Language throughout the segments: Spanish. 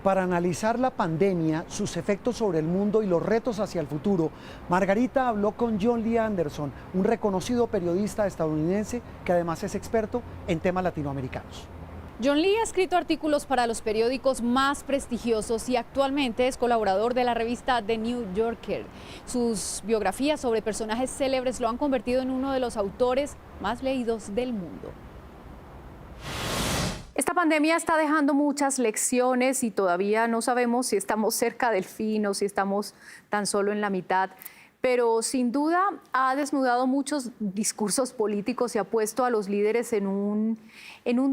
Para analizar la pandemia, sus efectos sobre el mundo y los retos hacia el futuro, Margarita habló con John Lee Anderson, un reconocido periodista estadounidense que además es experto en temas latinoamericanos. John Lee ha escrito artículos para los periódicos más prestigiosos y actualmente es colaborador de la revista The New Yorker. Sus biografías sobre personajes célebres lo han convertido en uno de los autores más leídos del mundo. Esta pandemia está dejando muchas lecciones y todavía no sabemos si estamos cerca del fin o si estamos tan solo en la mitad. Pero sin duda ha desnudado muchos discursos políticos y ha puesto a los líderes en un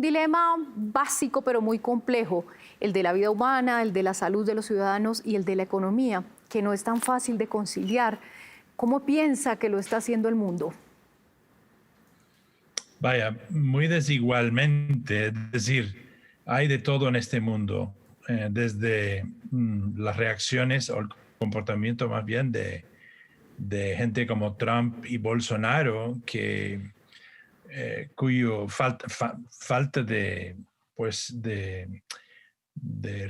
dilema básico pero muy complejo, el de la vida humana, el de la salud de los ciudadanos y el de la economía, que no es tan fácil de conciliar. ¿Cómo piensa que lo está haciendo el mundo? Vaya, muy desigualmente, es decir, hay de todo en este mundo, desde las reacciones o el comportamiento más bien de gente como Trump y Bolsonaro, cuyo falta de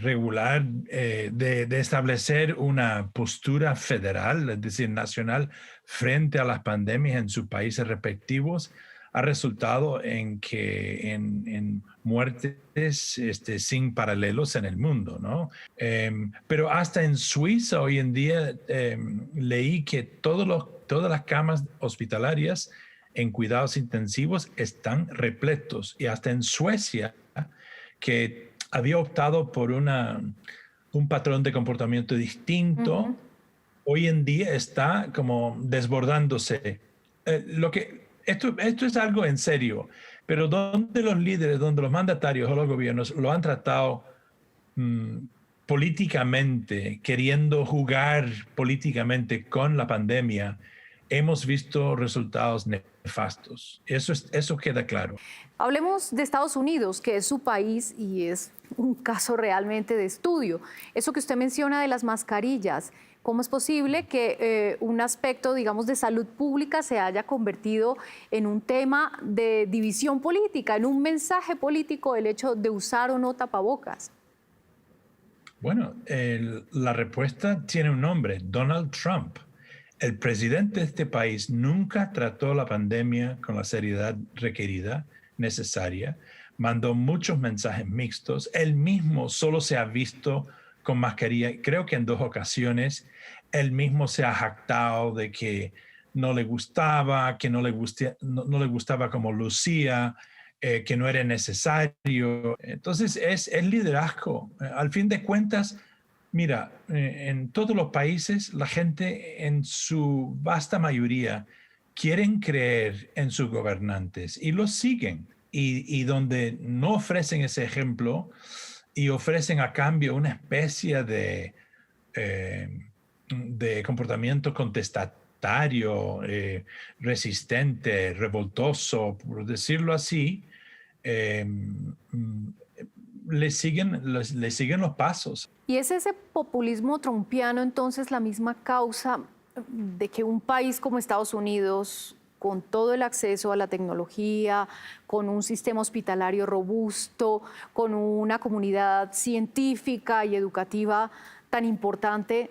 regular, de establecer una postura federal, es decir, nacional, frente a las pandemias en sus países respectivos, ha resultado en muertes sin paralelos en el mundo, ¿no? Pero hasta en Suiza hoy en día leí que todas las camas hospitalarias en cuidados intensivos están repletos, y hasta en Suecia, que había optado por un patrón de comportamiento distinto, hoy en día está como desbordándose. Esto es algo en serio, pero donde los líderes, donde los mandatarios o los gobiernos lo han tratado políticamente, queriendo jugar políticamente con la pandemia, hemos visto resultados nefastos. Eso queda claro. Hablemos de Estados Unidos, que es su país y es un caso realmente de estudio. Eso que usted menciona de las mascarillas, ¿cómo es posible que un aspecto, digamos, de salud pública se haya convertido en un tema de división política, en un mensaje político el hecho de usar o no tapabocas? Bueno, la respuesta tiene un nombre: Donald Trump. El presidente de este país nunca trató la pandemia con la seriedad requerida, necesaria, mandó muchos mensajes mixtos. Él mismo solo se ha visto con mascarilla, creo que en 2 ocasiones. Él mismo se ha jactado de que no le gustaba, que no le gustaba como lucía, que no era necesario. Entonces es liderazgo. Al fin de cuentas, mira, en todos los países la gente en su vasta mayoría quieren creer en sus gobernantes y los siguen. Y donde no ofrecen ese ejemplo y ofrecen a cambio una especie de comportamiento contestatario, resistente, revoltoso, por decirlo así, le siguen los pasos. ¿Y es ese populismo trumpiano entonces la misma causa de que un país como Estados Unidos, con todo el acceso a la tecnología, con un sistema hospitalario robusto, con una comunidad científica y educativa tan importante,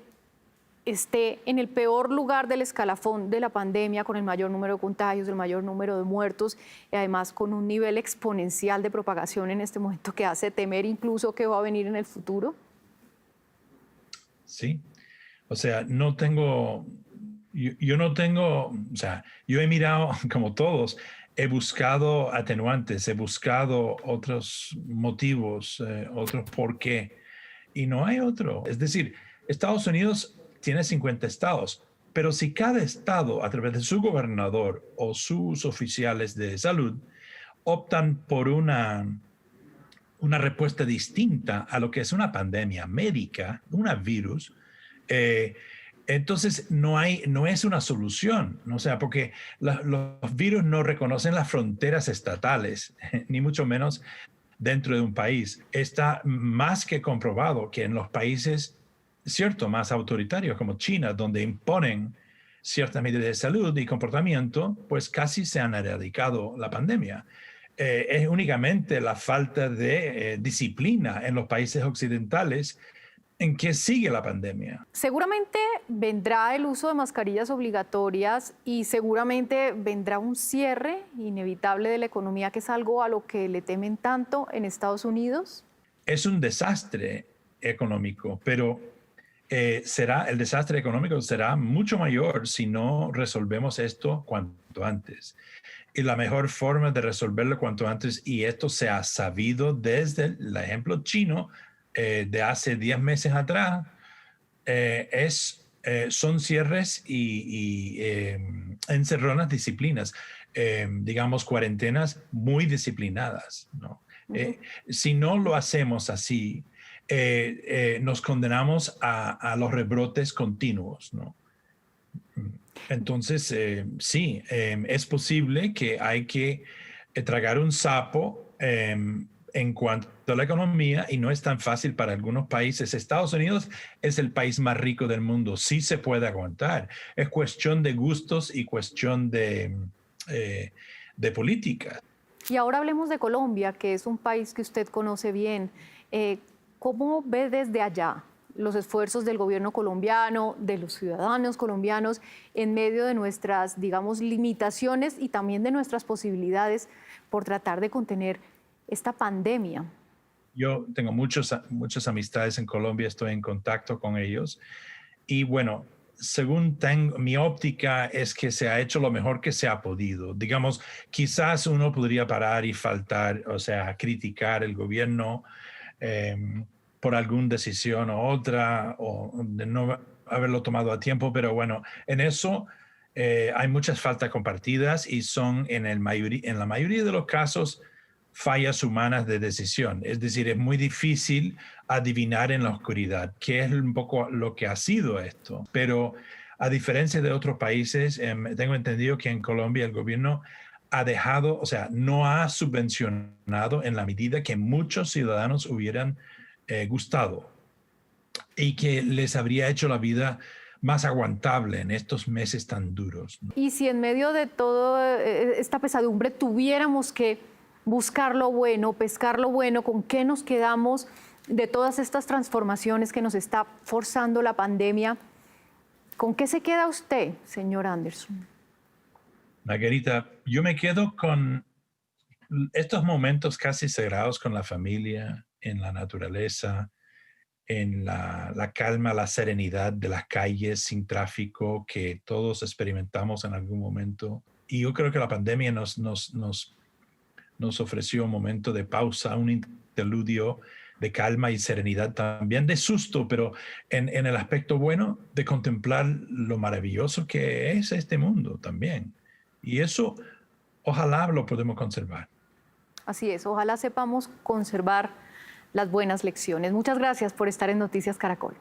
esté en el peor lugar del escalafón de la pandemia, con el mayor número de contagios, el mayor número de muertos y además con un nivel exponencial de propagación en este momento que hace temer incluso que va a venir en el futuro? Sí, o sea, yo he mirado, como todos, he buscado atenuantes, he buscado otros motivos, otros por qué, y no hay otro. Es decir, Estados Unidos tiene 50 estados, pero si cada estado, a través de su gobernador o sus oficiales de salud, optan por una respuesta distinta a lo que es una pandemia médica, un virus, entonces no es una solución, ¿no? O sea, porque los virus no reconocen las fronteras estatales, ni mucho menos dentro de un país. Está más que comprobado que en los países, cierto, más autoritarios como China, donde imponen ciertas medidas de salud y comportamiento, pues casi se han erradicado la pandemia. es únicamente la falta de disciplina en los países occidentales en que sigue la pandemia. Seguramente vendrá el uso de mascarillas obligatorias y seguramente vendrá un cierre inevitable de la economía, que es algo a lo que le temen tanto en Estados Unidos. Es un desastre económico, pero el desastre económico será mucho mayor si no resolvemos esto cuanto antes. Y la mejor forma de resolverlo cuanto antes, y esto se ha sabido desde el ejemplo chino de hace 10 meses atrás, son cierres y encerronas disciplinas, digamos cuarentenas muy disciplinadas, ¿no? Si no lo hacemos así, nos condenamos a los rebrotes continuos, ¿no? Entonces, sí, es posible que hay que tragar un sapo en cuanto a la economía, y no es tan fácil para algunos países. Estados Unidos es el país más rico del mundo, sí se puede aguantar. Es cuestión de gustos y cuestión de política. Y ahora hablemos de Colombia, que es un país que usted conoce bien. ¿Cómo ve desde allá los esfuerzos del gobierno colombiano, de los ciudadanos colombianos, en medio de nuestras, digamos, limitaciones y también de nuestras posibilidades por tratar de contener esta pandemia? Yo tengo muchas amistades en Colombia, estoy en contacto con ellos. Y bueno, según mi óptica es que se ha hecho lo mejor que se ha podido. Digamos, quizás uno podría parar y faltar, o sea, criticar el gobierno por alguna decisión u otra, o de no haberlo tomado a tiempo, pero bueno, en eso hay muchas faltas compartidas y son en la mayoría de los casos fallas humanas de decisión. Es decir, es muy difícil adivinar en la oscuridad qué es un poco lo que ha sido esto. Pero a diferencia de otros países, tengo entendido que en Colombia el gobierno ha dejado, o sea, no ha subvencionado en la medida que muchos ciudadanos hubieran gustado y que les habría hecho la vida más aguantable en estos meses tan duros, ¿no? Y si en medio de toda esta pesadumbre tuviéramos que buscar lo bueno, pescar lo bueno, ¿con qué nos quedamos de todas estas transformaciones que nos está forzando la pandemia? ¿Con qué se queda usted, señor Anderson? Margarita, yo me quedo con estos momentos casi sagrados con la familia, en la naturaleza, en la calma, la serenidad de las calles sin tráfico que todos experimentamos en algún momento. Y yo creo que la pandemia nos ofreció un momento de pausa, un interludio de calma y serenidad, también de susto, pero en el aspecto bueno de contemplar lo maravilloso que es este mundo también. Y eso, ojalá lo podemos conservar. Así es, ojalá sepamos conservar las buenas lecciones. Muchas gracias por estar en Noticias Caracol.